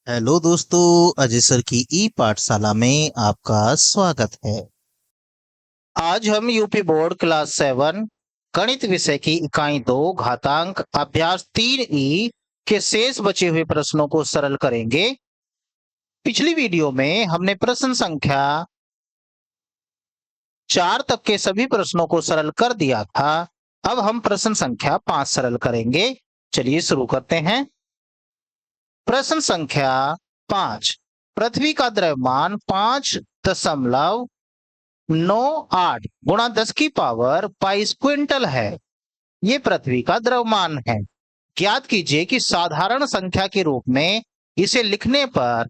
Hello दोस्तों, Ajay sir की ई पाठशाला में आपका स्वागत है। आज हम यूपी बोर्ड क्लास 7 गणित विषय की इकाई 2 घातांक अभ्यास 3 के शेष बचे हुए प्रश्नों को सरल करेंगे। पिछली वीडियो में हमने प्रश्न संख्या 4 तक के सभी प्रश्नों को सरल कर दिया था। अब हम प्रश्न संख्या 5 सरल करेंगे। चलिए शुरू करते हैं। प्रश्न संख्या 5, पृथ्वी का द्रव्यमान 5.98 गुणा 10 की पावर 22 क्विंटल है। ये पृथ्वी का द्रव्यमान है। ज्ञात कीजिए कि साधारण संख्या के रूप में इसे लिखने पर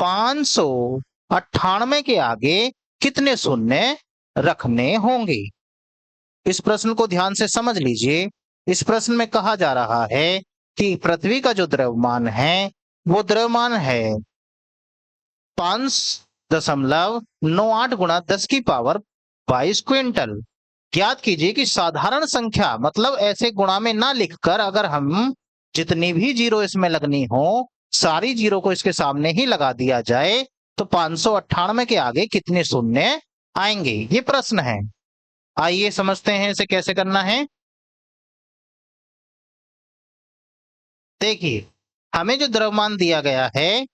598 के आगे कितने शून्य रखने होंगे। इस प्रश्न को ध्यान से समझ लीजिए। इस प्रश्न में कहा जा रहा है कि पृथ्वी का जो द्रव्यमान है वो द्रव्यमान है 5.98 गुणा 10 की पावर 22 क्विंटल। ज्ञात कीजिए कि साधारण संख्या मतलब ऐसे गुणा में ना लिखकर अगर हम जितनी भी जीरो इसमें लगनी हो सारी जीरो को इसके सामने ही लगा दिया जाए तो 598 के आगे कितने शून्य आएंगे, ये प्रश्न है। आइए समझते हैं इसे कैसे करना है। देखिए, हमें जो द्रव्यमान दिया गया है,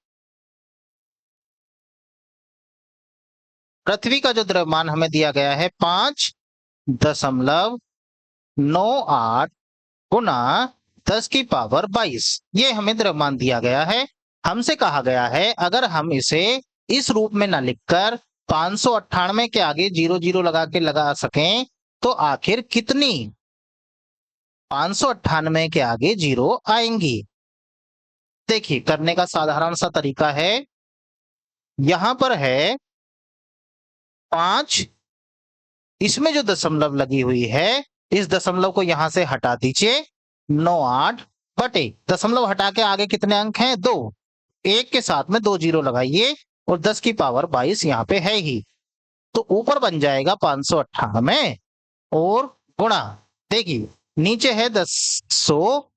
पृथ्वी का जो द्रव्यमान हमें दिया गया है 5.98 गुना 10 की पावर 22, ये हमें द्रव्यमान दिया गया है। हमसे कहा गया है अगर हम इसे इस रूप में ना लिखकर 598 के आगे 00 लगा सकें तो आखिर कितनी 598 के आगे जीरो आएंगी। देखिए, करने का साधारण सा तरीका है। यहां पर है 5, इसमें जो दशमलव लगी हुई है इस दशमलव को यहां से हटा दीजिए। 98 बटे दशमलव हटा के आगे कितने अंक हैं, 2, एक के साथ में 2 जीरो लगाइए और 10 की पावर 22 यहाँ पे है ही, तो ऊपर बन जाएगा 598 और गुणा, देखिए नीचे है 100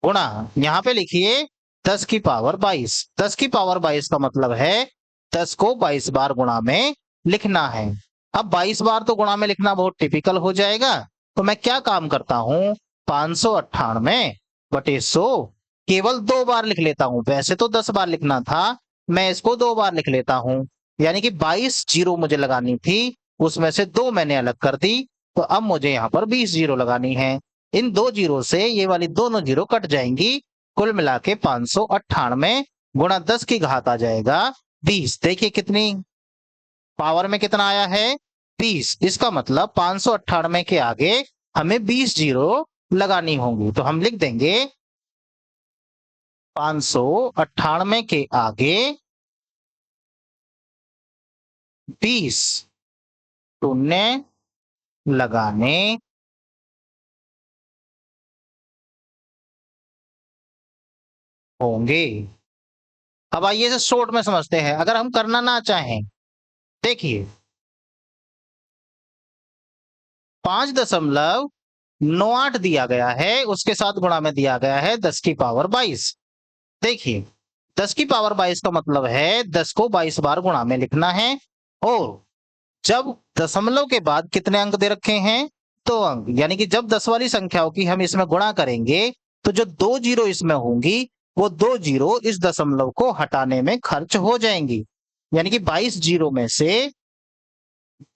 गुणा, यहाँ पे लिखिए 10 की पावर 22। 10 की पावर 22 का मतलब है 10 को 22 बार गुणा में लिखना है। अब 22 बार तो गुणा में लिखना बहुत टिपिकल हो जाएगा, तो मैं क्या काम करता हूं, 598 बटे 100 केवल 2 बार लिख लेता हूं। वैसे तो 10 बार लिखना था, मैं इसको 2 बार लिख लेता हूं। यानी कि 22 जीरो मुझे लगानी थी, उसमें से 2 मैंने अलग कर दी, तो अब मुझे यहाँ पर 20 जीरो लगानी है। इन 2 जीरो से ये वाली दोनों जीरो कट जाएंगी, कुल मिला के 598 गुणा 10 की घात आ जाएगा 20। देखिए कितनी पावर में कितना आया है, 20। इसका मतलब 598 के आगे हमें 20 जीरो लगानी होंगी, तो हम लिख देंगे 598 के आगे 20 शून्य लगाने होंगे। अब आइए इसे शॉर्ट में समझते हैं। अगर हम करना ना चाहें, देखिए 5.98 दिया गया है, उसके साथ गुणा में दिया गया है 10 की पावर 22। देखिए 10 की पावर 22 का मतलब है 10 को 22 बार गुणा में लिखना है, और जब दशमलव के बाद कितने अंक दे रखे हैं, 2 अंक, यानी कि जब 10 वाली संख्याओं की हम इसमें गुणा करेंगे तो जो 2 जीरो इसमें होंगी वो 2 जीरो इस दशमलव को हटाने में खर्च हो जाएंगी। यानी कि 22 जीरो में से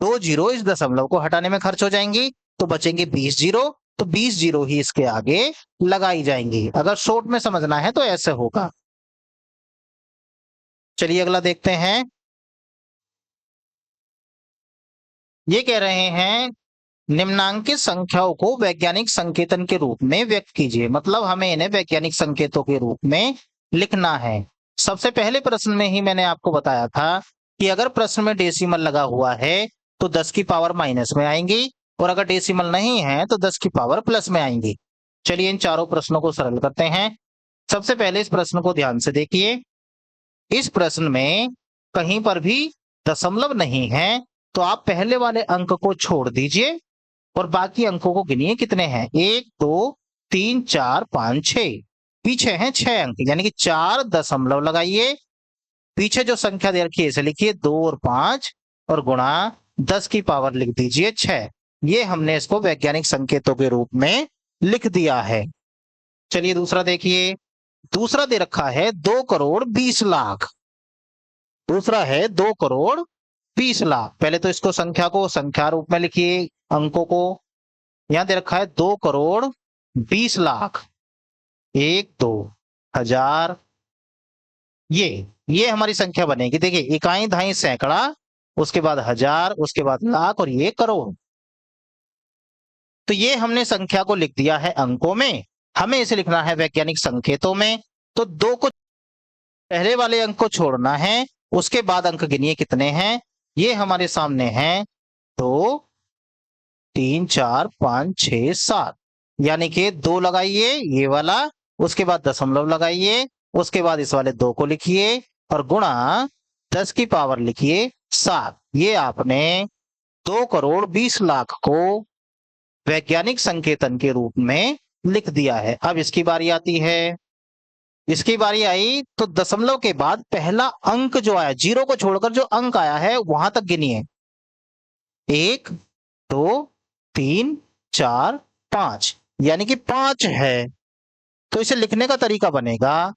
2 जीरो इस दशमलव को हटाने में खर्च हो जाएंगी, तो बचेंगे 20 जीरो, तो 20 जीरो ही इसके आगे लगाई जाएंगी। अगर शॉर्ट में समझना है तो ऐसे होगा। चलिए अगला देखते हैं। ये कह रहे हैं निम्नांकित संख्याओं को वैज्ञानिक संकेतन के रूप में व्यक्त कीजिए, मतलब हमें इन्हें वैज्ञानिक संकेतों के रूप में लिखना है। सबसे पहले प्रश्न में ही मैंने आपको बताया था कि अगर प्रश्न में डेसिमल लगा हुआ है तो 10 की पावर माइनस में आएंगी, और अगर डेसिमल नहीं है तो 10 की पावर प्लस में आएंगी। चलिए इन चारों प्रश्नों को सरल करते हैं। सबसे पहले इस प्रश्न को ध्यान से देखिए। इस प्रश्न में कहीं पर भी दशमलव नहीं है, तो आप पहले वाले अंक को छोड़ दीजिए और बाकी अंकों को गिनिए कितने हैं, 1 2 3 4 5 6। पीछे हैं 6 अंक, यानी कि 4 दशमलव लगाइए, पीछे जो संख्या दे रखी है इसे लिखिए 2 और 5 और गुणा 10 की पावर लिख दीजिए 6। ये हमने इसको वैज्ञानिक संकेतों के रूप में लिख दिया है। चलिए दूसरा देखिए, दूसरा दे रखा है 2 करोड़ 20 लाख। दूसरा है 2 करोड़ 20 लाख। पहले तो इसको संख्या को संख्या रूप में लिखिए, अंकों को। यहां दे रखा है 2 करोड़ 20 लाख, 1 2 हजार। ये हमारी संख्या बनेगी। देखिए, इकाई दहाई सैकड़ा, उसके बाद हजार, उसके बाद लाख और ये करोड़। तो ये हमने संख्या को लिख दिया है अंकों में, हमें इसे लिखना है वैज्ञानिक संकेतों में। तो 2 को पहले वाले अंक को छोड़ना है, उसके बाद अंक गिनिए कितने हैं। ये हमारे सामने हैं 2 3 4 5 6 7, यानी कि 2 लगाइए ये वाला, उसके बाद दशमलव लगाइए, उसके बाद इस वाले 2 को लिखिए और गुणा 10 की पावर लिखिए 7। ये आपने 2 करोड़ 20 लाख को वैज्ञानिक संकेतन के रूप में लिख दिया है। अब इसकी बारी आती है। इसकी बारी आई तो दशमलव के बाद पहला अंक जो आया, 0 को छोड़कर जो अंक आया है वहां तक गिनिए। 1 2 3 4 5, यानी कि 5 है। तो इसे लिखने का तरीका बनेगा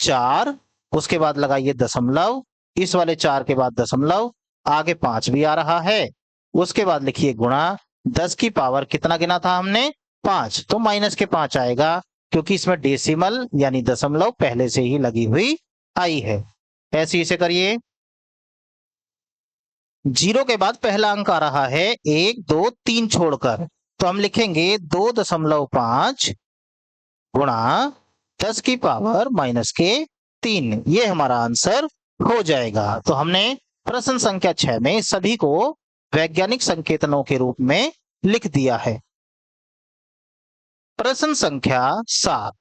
4, उसके बाद लगाइए दशमलव, इस वाले 4 के बाद दशमलव, आगे 5 भी आ रहा है, उसके बाद लिखिए गुणा 10 की पावर कितना गिना था हमने 5, तो माइनस के 5 आएगा, क्योंकि इसमें डेसिमल यानी दशमलव पहले से ही लगी हुई आई है। ऐसे इसे करिए। 0 के बाद पहला अंक आ रहा है 1 2 3 छोड़कर, तो हम लिखेंगे 2.5 गुणा 10 की पावर माइनस के 3। ये हमारा आंसर हो जाएगा। तो हमने प्रश्न संख्या 6 में सभी को वैज्ञानिक संकेतनों के रूप में लिख दिया है। प्रश्न संख्या 7,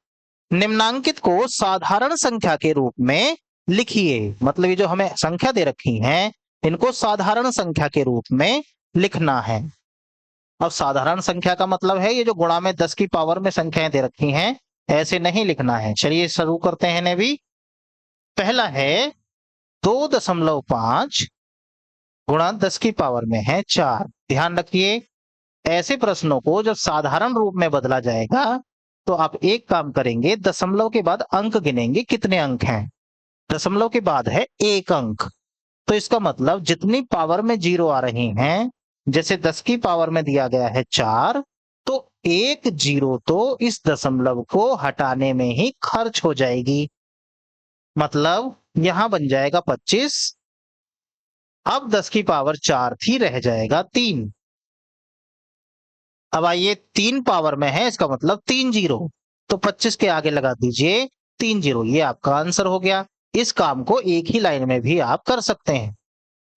निम्नांकित को साधारण संख्या के रूप में लिखिए। मतलब ये जो हमें संख्या दे रखी हैं, इनको साधारण संख्या के रूप में लिखना है। अब साधारण संख्या का मतलब है ये जो गुणा में 10 की पावर में संख्याएं दे रखी हैं, ऐसे नहीं लिखना है। चलिए शुरू करते हैं ने भी। पहला है 2.5 गुणा 10 की पावर में है 4। ध्यान रखिए, ऐसे प्रश्नों को जब साधारण रूप में बदला जाएगा तो आप एक काम करेंगे, दशमलव के बाद अंक गिनेंगे कितने अंक हैं। दशमलव के बाद है 1 अंक, तो इसका मतलब जितनी पावर में 0 आ रही हैं, जैसे 10 की पावर में दिया गया है 4, तो 1 0 तो इस दशमलव को हटाने में ही खर्च हो जाएगी। मतलब यहां बन जाएगा 25। अब 10 की पावर 4 थी, रह जाएगा 3। अब आइए 3 पावर में है, इसका मतलब 3 0, तो 25 के आगे लगा दीजिए 3 0। ये आपका आंसर हो गया। इस काम को एक ही लाइन में भी आप कर सकते हैं।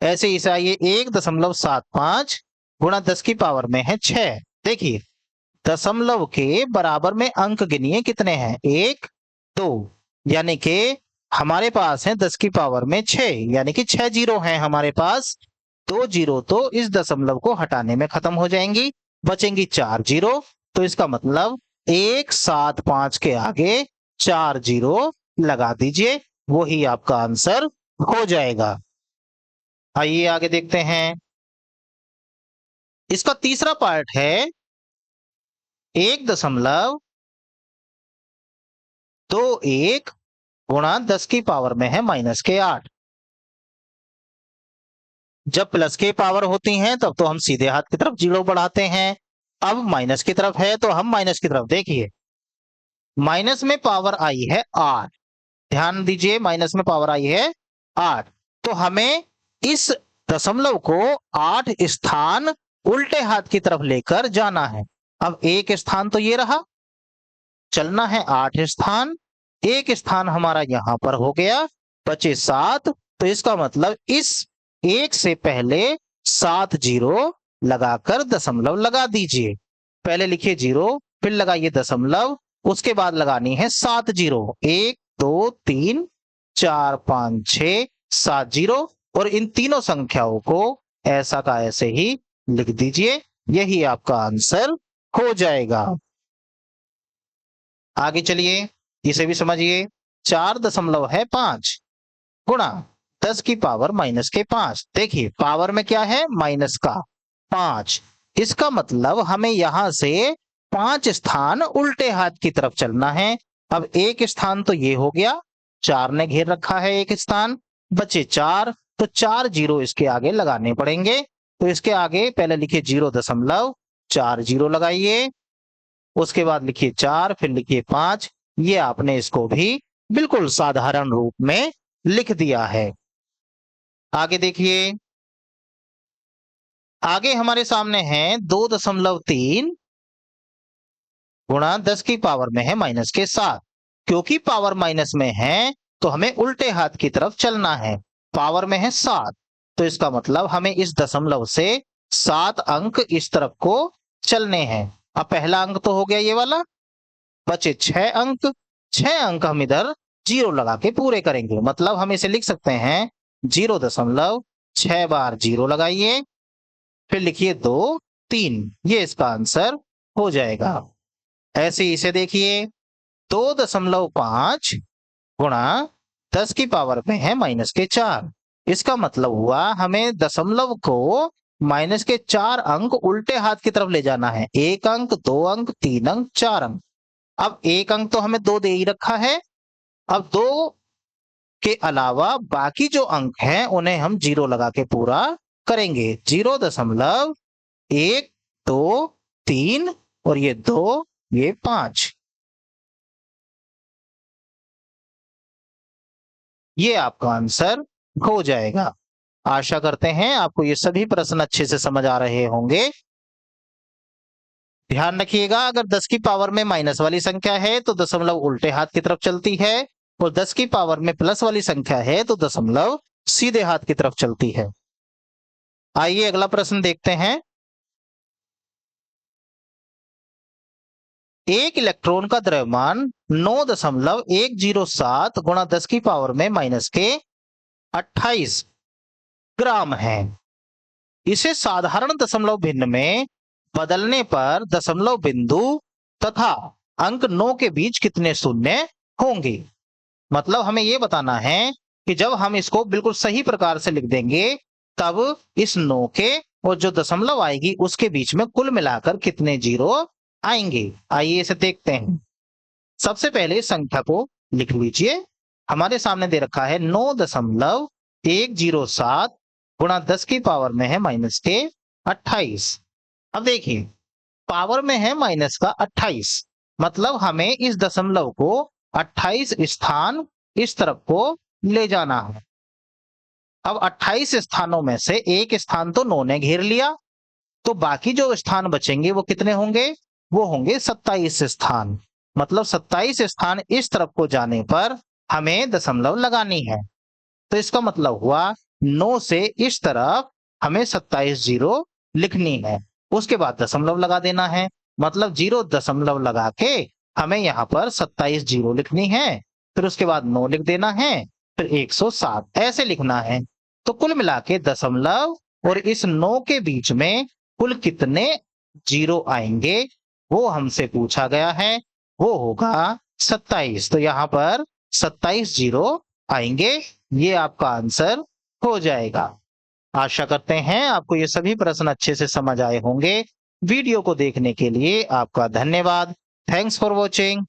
ऐसे ही आइए 1.75 गुणा 10 की पावर में है 6। देखिए, दशमलव के बराबर में अंक गिनिए कितने हैं, 1 2, यानी कि हमारे पास है 10 की पावर में 6, यानी कि 6 0 हैं हमारे पास। 2 0 तो इस दशमलव को हटाने में खत्म हो जाएंगी, बचेंगी 4 0। तो इसका मतलब 175 के आगे 4 0 लगा दीजिए, वही आपका आंसर हो जाएगा। आइए आगे देखते हैं। इसका तीसरा पार्ट है 1.21 गुणा 10 की पावर में है माइनस के 8। जब प्लस के पावर होती हैं तब तो हम सीधे हाथ की तरफ 0 बढ़ाते हैं। अब माइनस की तरफ है तो हम माइनस की तरफ, देखिए माइनस में पावर आई है 8। ध्यान दीजिए, माइनस में पावर आई है 8, तो हमें इस दशमलव को 8 स्थान उल्टे हाथ की तरफ लेकर जाना है। अब एक स्थान तो ये रहा, चलना है 8 स्थान, एक स्थान हमारा यहां पर हो गया, बचे 7। तो इसका मतलब इस 1 से पहले 7 0 लगाकर दशमलव लगा दीजिए। पहले लिखिए 0, फिर लगाइए दशमलव, उसके बाद लगानी है 7 0। 1 2 3 4 5 6 7 0, और इन तीनों संख्याओं को ऐसा का ऐसे ही लिख दीजिए, यही आपका आंसर हो जाएगा। आगे चलिए, इसे भी समझिए, 4.5 गुणा 10 की पावर -5। देखिए पावर में क्या है, माइनस का 5। इसका मतलब हमें यहां से 5 स्थान उल्टे हाथ की तरफ चलना है। अब एक स्थान तो ये हो गया, 4 ने घेर रखा है एक स्थान, बचे 4, तो 4 जीरो इसके आगे लगाने पड़ेंगे। तो इसके आगे पहले लिखिए 0.40 लगाइए, उसके बाद लिखिए 4, फिर लिखिए 5। ये आपने इसको भी बिल्कुल साधारण रूप में लिख दिया है। आगे देखिए, आगे हमारे सामने है 2.3 गुणा 10 की पावर में है -7। क्योंकि पावर माइनस में है तो हमें उल्टे हाथ की तरफ चलना है। पावर में है 7, तो इसका मतलब हमें इस दशमलव से 7 अंक इस तरफ को चलने हैं। अब पहला अंक तो हो गया ये वाला, बचे 6 अंक। 6 अंक हम इधर 0 लगा के पूरे करेंगे। मतलब हम इसे लिख सकते हैं 0.6 बार 0 लगाइए, फिर लिखिए 2, 3। ये इसका आंसर हो जाएगा। ऐसे ही इसे देखिए, 2.5 गुणा 10 की पावर में है -4। इसका मतलब हुआ हमें दशमलव को -4 अंक उल्टे हाथ की तरफ ले जाना है। 1 अंक, 2 अंक, 3 अंक, 4 अंक। अब 1 अंक तो हमें 2 दे ही रखा है। अब 2 के अलावा बाकी जो अंक हैं उन्हें हम 0 लगा के पूरा करेंगे। 0.1, 2, 3 और ये 2, ये 5। ये आपका आंसर हो जाएगा। आशा करते हैं आपको ये सभी प्रश्न अच्छे से समझ आ रहे होंगे। ध्यान रखिएगा, अगर 10 की पावर में माइनस वाली संख्या है तो दशमलव उल्टे हाथ की तरफ चलती है, और 10 की पावर में प्लस वाली संख्या है तो दशमलव सीधे हाथ की तरफ चलती है। आइए अगला प्रश्न देखते हैं। एक इलेक्ट्रॉन का द्रव्यमान 9.107 गुणा 10 की पावर में -28 ग्राम है। इसे साधारण दशमलव भिन्न में बदलने पर दशमलव बिंदु तथा अंक 9 के बीच कितने शून्य होंगे। मतलब हमें यह बताना है कि जब हम इसको बिल्कुल सही प्रकार से लिख देंगे तब इस 9 के और जो दशमलव आएगी उसके बीच में कुल मिलाकर कितने जीरो आएंगे। आइए इसे देखते हैं। सबसे पहले संख्या को लिख लीजिए। हमारे सामने दे रखा है 9.107 गुणा 10 की पावर में है -28। अब देखिए पावर में है -28, मतलब हमें इस दशमलव को 28 स्थान इस तरफ को ले जाना है। अब 28 स्थानों में से एक स्थान तो 9 ने घेर लिया, तो बाकी जो स्थान बचेंगे वो कितने होंगे, वो होंगे 27 स्थान। मतलब 27 स्थान इस तरफ को जाने पर हमें दशमलव लगानी है। तो इसका मतलब हुआ 9 से इस तरफ हमें 27 जीरो लिखनी है। उसके बाद दशमलव लगा देना है। मतलब 0 दशमलव लगा के हमें यहाँ पर 27 जीरो लिखनी है, फिर उसके बाद 9 लिख देना है, फिर 107 ऐसे लिखना है। तो कुल मिला के दशमलव और इस 9 के बीच में कुल कितने जीरो आएंगे वो हमसे पूछा गया है। वो होगा 27। तो यहाँ पर 27 जीरो आएंगे। ये आपका आंसर हो जाएगा। आशा करते हैं आपको ये सभी प्रश्न अच्छे से समझ आए होंगे। वीडियो को देखने के लिए आपका धन्यवाद। Thanks for watching.